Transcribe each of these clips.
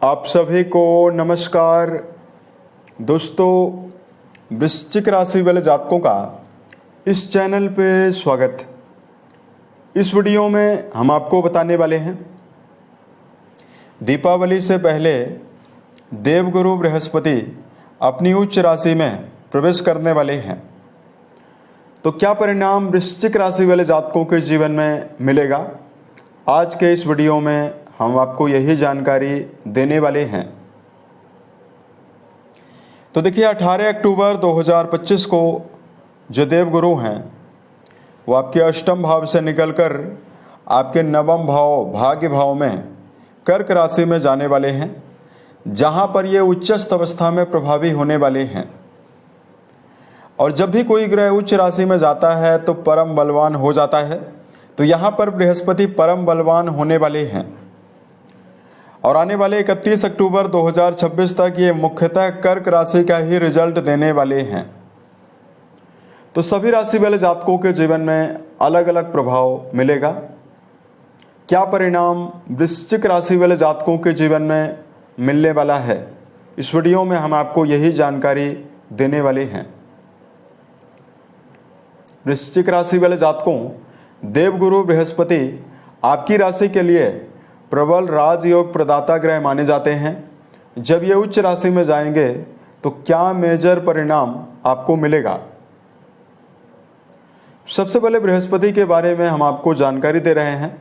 आप सभी को नमस्कार। दोस्तों, वृश्चिक राशि वाले जातकों का इस चैनल पे स्वागत। इस वीडियो में हम आपको बताने वाले हैं दीपावली से पहले देवगुरु बृहस्पति अपनी उच्च राशि में प्रवेश करने वाले हैं, तो क्या परिणाम वृश्चिक राशि वाले जातकों के जीवन में मिलेगा। आज के इस वीडियो में हम आपको यही जानकारी देने वाले हैं। तो देखिए, 18 अक्टूबर 2025 को जो देवगुरु हैं वो आपके अष्टम भाव से निकलकर आपके नवम भाव भाग्य भाव में कर्क राशि में जाने वाले हैं, जहां पर ये उच्चस्थ अवस्था में प्रभावी होने वाले हैं। और जब भी कोई ग्रह उच्च राशि में जाता है तो परम बलवान हो जाता है। तो यहाँ पर बृहस्पति परम बलवान होने वाले हैं और आने वाले 31 अक्टूबर 2026 तक ये मुख्यतः कर्क राशि का ही रिजल्ट देने वाले हैं। तो सभी राशि वाले जातकों के जीवन में अलग अलग प्रभाव मिलेगा। क्या परिणाम वृश्चिक राशि वाले जातकों के जीवन में मिलने वाला है, इस वीडियो में हम आपको यही जानकारी देने वाले हैं। वृश्चिक राशि वाले जातकों, देवगुरु बृहस्पति आपकी राशि के लिए प्रबल राजयोग प्रदाता ग्रह माने जाते हैं। जब ये उच्च राशि में जाएंगे तो क्या मेजर परिणाम आपको मिलेगा। सबसे पहले बृहस्पति के बारे में हम आपको जानकारी दे रहे हैं।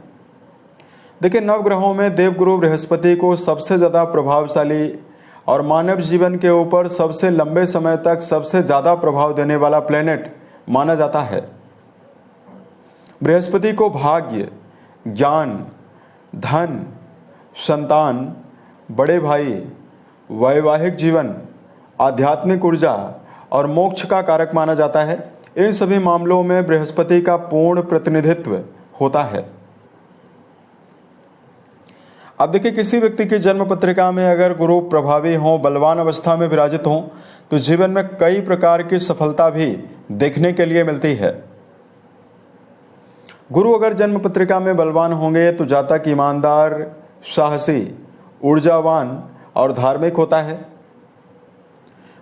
देखिए, नवग्रहों में देवगुरु बृहस्पति को सबसे ज़्यादा प्रभावशाली और मानव जीवन के ऊपर सबसे लंबे समय तक सबसे ज़्यादा प्रभाव देने वाला प्लेनेट माना जाता है। बृहस्पति को भाग्य, ज्ञान, धन, संतान, बड़े भाई, वैवाहिक जीवन, आध्यात्मिक ऊर्जा और मोक्ष का कारक माना जाता है। इन सभी मामलों में बृहस्पति का पूर्ण प्रतिनिधित्व होता है। अब देखिए, किसी व्यक्ति की जन्म पत्रिका में अगर गुरु प्रभावी हो, बलवान अवस्था में विराजित हो, तो जीवन में कई प्रकार की सफलता भी देखने के लिए मिलती है। गुरु अगर जन्म पत्रिका में बलवान होंगे तो जातक ईमानदार, साहसी, ऊर्जावान और धार्मिक होता है।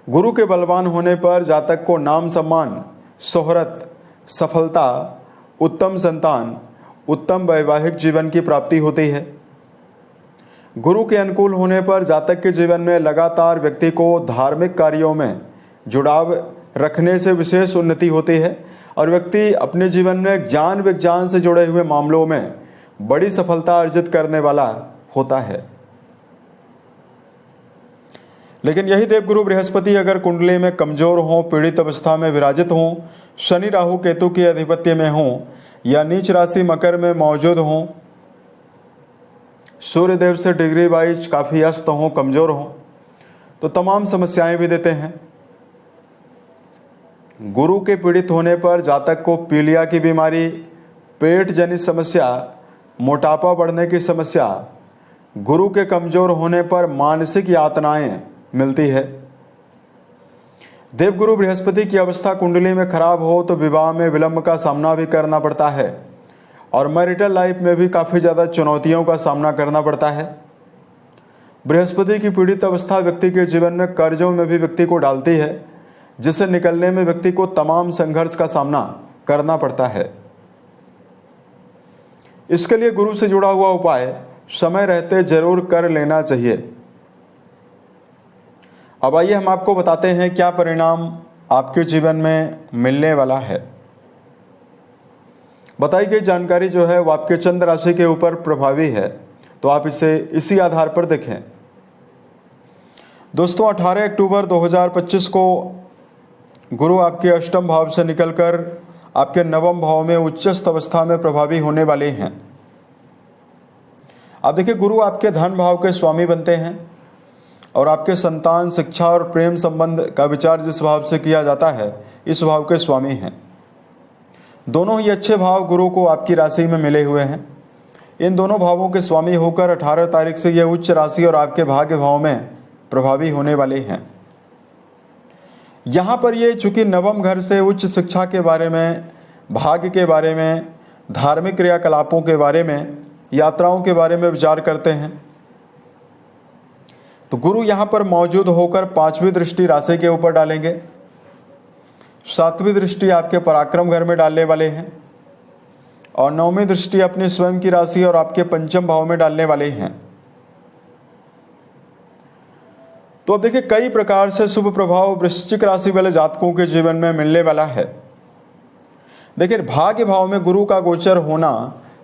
गुरु के बलवान होने पर जातक को नाम सम्मान, शोहरत, सफलता, उत्तम संतान, उत्तम वैवाहिक जीवन की प्राप्ति होती है। गुरु के अनुकूल होने पर जातक के जीवन में लगातार व्यक्ति को धार्मिक कार्यों में जुड़ाव रखने से विशेष उन्नति होती है और व्यक्ति अपने जीवन में ज्ञान विज्ञान से जुड़े हुए मामलों में बड़ी सफलता अर्जित करने वाला होता है। लेकिन यही देवगुरु बृहस्पति अगर कुंडली में कमजोर हो, पीड़ित अवस्था में विराजित हो, शनि राहु केतु के आधिपत्य में हो या नीच राशि मकर में मौजूद हो, सूर्यदेव से डिग्री वाइज काफी अस्त हो, कमजोर हो, तो तमाम समस्याएं भी देते हैं। गुरु के पीड़ित होने पर जातक को पीलिया की बीमारी, पेट जनित समस्या, मोटापा बढ़ने की समस्या, गुरु के कमजोर होने पर मानसिक यातनाएं मिलती है। देवगुरु बृहस्पति की अवस्था कुंडली में खराब हो तो विवाह में विलंब का सामना भी करना पड़ता है और मैरिटल लाइफ में भी काफी ज्यादा चुनौतियों का सामना करना पड़ता है। बृहस्पति की पीड़ित अवस्था व्यक्ति के जीवन में कर्जों में भी व्यक्ति को डालती है, जिससे निकलने में व्यक्ति को तमाम संघर्ष का सामना करना पड़ता है। इसके लिए गुरु से जुड़ा हुआ उपाय समय रहते जरूर कर लेना चाहिए। अब आइए हम आपको बताते हैं क्या परिणाम आपके जीवन में मिलने वाला है। बताई गई जानकारी जो है वो आपके चंद्र राशि के ऊपर प्रभावी है, तो आप इसे इसी आधार पर देखें। दोस्तों, 18 अक्टूबर 2025 को गुरु आपके अष्टम भाव से निकलकर आपके नवम भाव में उच्चस्थ अवस्था में प्रभावी होने वाले हैं। अब देखिए, गुरु आपके धन भाव के स्वामी बनते हैं और आपके संतान, शिक्षा और प्रेम संबंध का विचार जिस भाव से किया जाता है, इस भाव के स्वामी हैं। दोनों ही अच्छे भाव गुरु को आपकी राशि में मिले हुए हैं। इन दोनों भावों के स्वामी होकर 18 तारीख से यह उच्च राशि और आपके भाग्य भाव में प्रभावी होने वाले हैं। यहाँ पर ये चूंकि नवम घर से उच्च शिक्षा के बारे में, भाग्य के बारे में, धार्मिक क्रियाकलापों के बारे में, यात्राओं के बारे में विचार करते हैं। तो गुरु यहां पर मौजूद होकर 5वीं दृष्टि राशि के ऊपर डालेंगे, 7वीं दृष्टि आपके पराक्रम घर में डालने वाले हैं और 9वीं दृष्टि अपनी स्वयं की राशि और आपके पंचम भाव में डालने वाले हैं। तो अब देखिए कई प्रकार से शुभ प्रभाव वृश्चिक राशि वाले जातकों के जीवन में मिलने वाला है। देखिए भाग्य भाव में गुरु का गोचर होना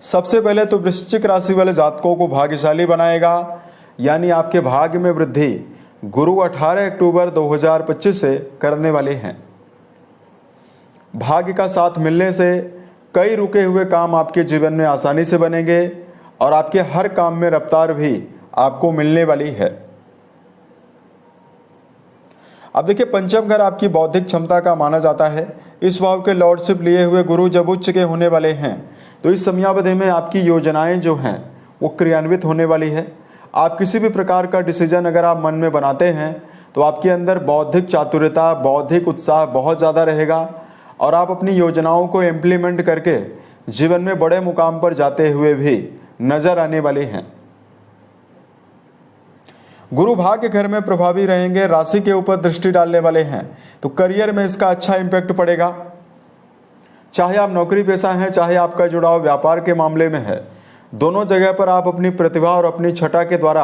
सबसे पहले तो वृश्चिक राशि वाले जातकों को भाग्यशाली बनाएगा, यानी आपके भाग्य में वृद्धि गुरु 18 अक्टूबर 2025 से करने वाले हैं। भाग्य का साथ मिलने से कई रुके हुए काम आपके जीवन में आसानी से बनेंगे और आपके हर काम में रफ्तार भी आपको मिलने वाली है। अब देखिए पंचम घर आपकी बौद्धिक क्षमता का माना जाता है। इस भाव के लॉर्डशिप लिए हुए गुरु जब उच्च के होने वाले हैं तो इस समयावधि में आपकी योजनाएं जो हैं वो क्रियान्वित होने वाली है। आप किसी भी प्रकार का डिसीजन अगर आप मन में बनाते हैं तो आपके अंदर बौद्धिक चातुर्यता, बौद्धिक उत्साह बहुत ज़्यादा रहेगा और आप अपनी योजनाओं को इम्प्लीमेंट करके जीवन में बड़े मुकाम पर जाते हुए भी नजर आने वाले हैं। गुरु भाग्य घर में प्रभावी रहेंगे, राशि के ऊपर दृष्टि डालने वाले हैं, तो करियर में इसका अच्छा इंपैक्ट पड़ेगा। चाहे आप नौकरी पेशा हैं, चाहे आपका जुड़ाव व्यापार के मामले में है, दोनों जगह पर आप अपनी प्रतिभा और अपनी छटा के द्वारा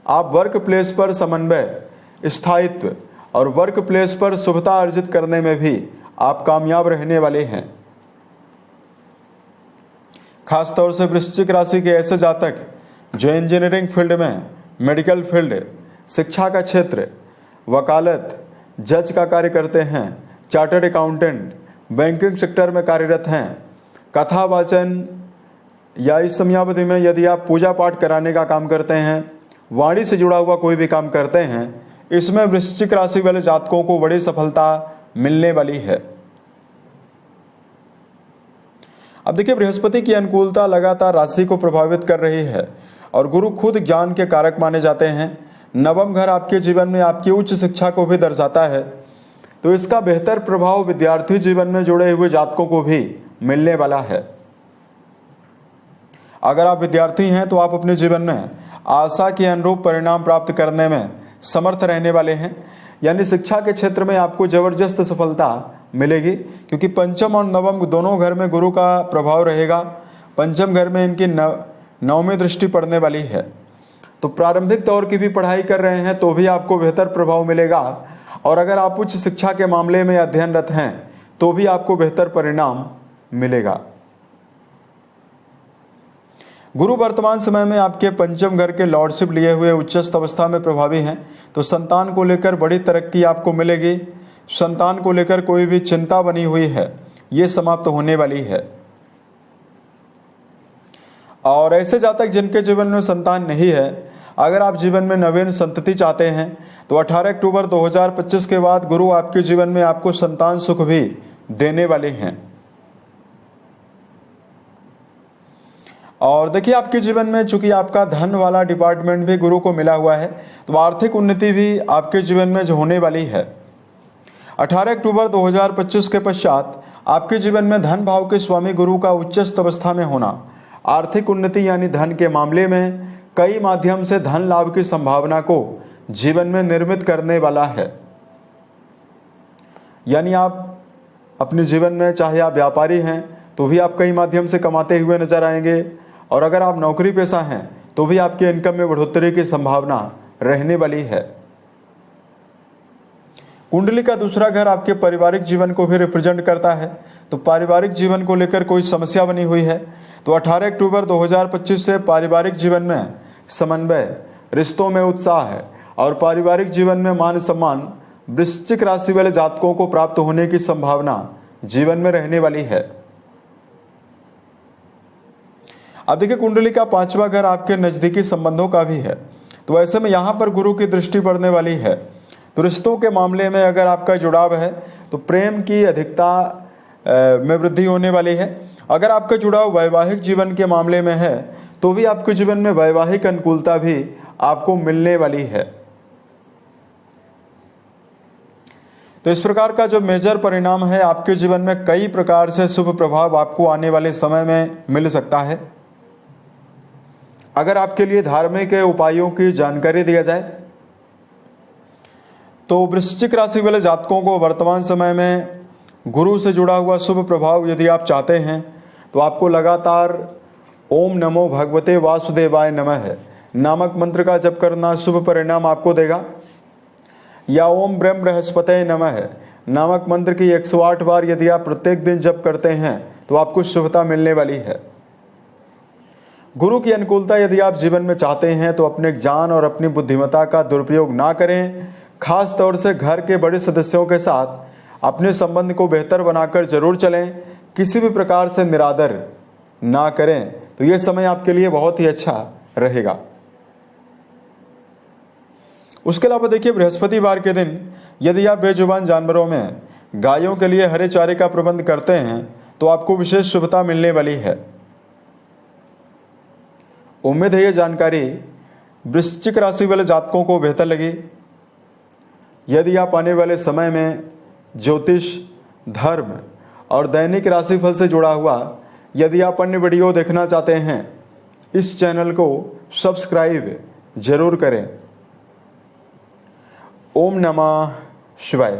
आप वर्क प्लेस पर समन्वय, स्थायित्व और वर्क प्लेस पर शुभता अर्जित करने में भी आप कामयाब रहने वाले हैं। खासतौर से वृश्चिक राशि के ऐसे जातक जो इंजीनियरिंग फील्ड में, मेडिकल फील्ड, शिक्षा का क्षेत्र, वकालत, जज का कार्य करते हैं, चार्टर्ड अकाउंटेंट, बैंकिंग सेक्टर में कार्यरत हैं, कथा वाचन या इस समयावधि में यदि आप पूजा पाठ कराने का काम करते हैं, वाणी से जुड़ा हुआ कोई भी काम करते हैं, इसमें वृश्चिक राशि वाले जातकों को बड़ी सफलता मिलने वाली है। अब देखिए बृहस्पति की अनुकूलता लगातार राशि को प्रभावित कर रही है और गुरु खुद ज्ञान के कारक माने जाते हैं। नवम घर आपके जीवन में आपकी उच्च शिक्षा को भी दर्शाता है, तो इसका बेहतर प्रभाव विद्यार्थी जीवन में जुड़े हुए जातकों को भी मिलने वाला है। अगर आप विद्यार्थी हैं तो आप अपने जीवन में आशा के अनुरूप परिणाम प्राप्त करने में समर्थ रहने वाले हैं, यानी शिक्षा के क्षेत्र में आपको जबरदस्त सफलता मिलेगी, क्योंकि पंचम और नवम दोनों घर में गुरु का प्रभाव रहेगा। पंचम घर में इनकी नवमी दृष्टि पड़ने वाली है, तो प्रारंभिक तौर की भी पढ़ाई कर रहे हैं तो भी आपको बेहतर प्रभाव मिलेगा और अगर आप उच्च शिक्षा के मामले में अध्ययनरत हैं तो भी आपको बेहतर परिणाम मिलेगा। गुरु वर्तमान समय में आपके पंचम घर के लॉर्डशिप लिए हुए उच्चस्थ अवस्था में प्रभावी हैं, तो संतान को लेकर बड़ी तरक्की आपको मिलेगी। संतान को लेकर कोई भी चिंता बनी हुई है ये समाप्त होने वाली है। और ऐसे जातक जिनके जीवन में संतान नहीं है, अगर आप जीवन में नवीन संतति चाहते हैं तो 18 अक्टूबर 2025 के बाद गुरु आपके जीवन में आपको संतान सुख भी देने वाले हैं। और देखिए आपके जीवन में चूंकि आपका धन वाला डिपार्टमेंट भी गुरु को मिला हुआ है, तो आर्थिक उन्नति भी आपके जीवन में जो होने वाली है। 18 अक्टूबर 2025 के पश्चात आपके जीवन में धन भाव के स्वामी गुरु का उच्चस्थ अवस्था में होना आर्थिक उन्नति यानी धन के मामले में कई माध्यम से धन लाभ की संभावना को जीवन में निर्मित करने वाला है। यानी आप अपने जीवन में चाहे आप व्यापारी हैं तो भी आप कई माध्यम से कमाते हुए नजर आएंगे, और अगर आप नौकरी पेशा हैं तो भी आपके इनकम में बढ़ोतरी की संभावना रहने वाली है। कुंडली का दूसरा घर आपके पारिवारिक जीवन को भी रिप्रेजेंट करता है, तो पारिवारिक जीवन को लेकर कोई समस्या बनी हुई है तो 18 अक्टूबर 2025 से पारिवारिक जीवन में समन्वय, रिश्तों में उत्साह है और पारिवारिक जीवन में मान सम्मान वृश्चिक राशि वाले जातकों को प्राप्त होने की संभावना जीवन में रहने वाली है। अब देखिए कुंडली का पांचवा घर आपके नजदीकी संबंधों का भी है, तो ऐसे में यहां पर गुरु की दृष्टि पड़ने वाली है, तो रिश्तों के मामले में अगर आपका जुड़ाव है तो प्रेम की अधिकता में वृद्धि होने वाली है। अगर आपका जुड़ाव वैवाहिक जीवन के मामले में है तो भी आपके जीवन में वैवाहिक अनुकूलता भी आपको मिलने वाली है। तो इस प्रकार का जो मेजर परिणाम है, आपके जीवन में कई प्रकार से शुभ प्रभाव आपको आने वाले समय में मिल सकता है। अगर आपके लिए धार्मिक उपायों की जानकारी दिया जाए तो वृश्चिक राशि वाले जातकों को वर्तमान समय में गुरु से जुड़ा हुआ शुभ प्रभाव यदि आप चाहते हैं तो आपको लगातार ओम नमो भगवते वासुदेवाय नमः नामक मंत्र का जप करना शुभ परिणाम आपको देगा, या ओम ब्रह्म बृहस्पते नमः नामक मंत्र की 108 बार यदि आप प्रत्येक दिन जप करते हैं तो आपको शुभता मिलने वाली है। गुरु की अनुकूलता यदि आप जीवन में चाहते हैं तो अपने ज्ञान और अपनी बुद्धिमत्ता का दुरुपयोग ना करें। खास तौर से घर के बड़े सदस्यों के साथ अपने संबंध को बेहतर बनाकर जरूर चलें। किसी भी प्रकार से निरादर ना करें तो यह समय आपके लिए बहुत ही अच्छा रहेगा। उसके अलावा देखिए, बृहस्पतिवार के दिन यदि आप बेजुबान जानवरों में गायों के लिए हरे चारे का प्रबंध करते हैं तो आपको विशेष शुभता मिलने वाली है। उम्मीद है ये जानकारी वृश्चिक राशि वाले जातकों को बेहतर लगी। यदि आप आने वाले समय में ज्योतिष, धर्म और दैनिक राशिफल से जुड़ा हुआ यदि आप अन्य वीडियो देखना चाहते हैं, इस चैनल को सब्सक्राइब जरूर करें। ओम नमः शिवाय।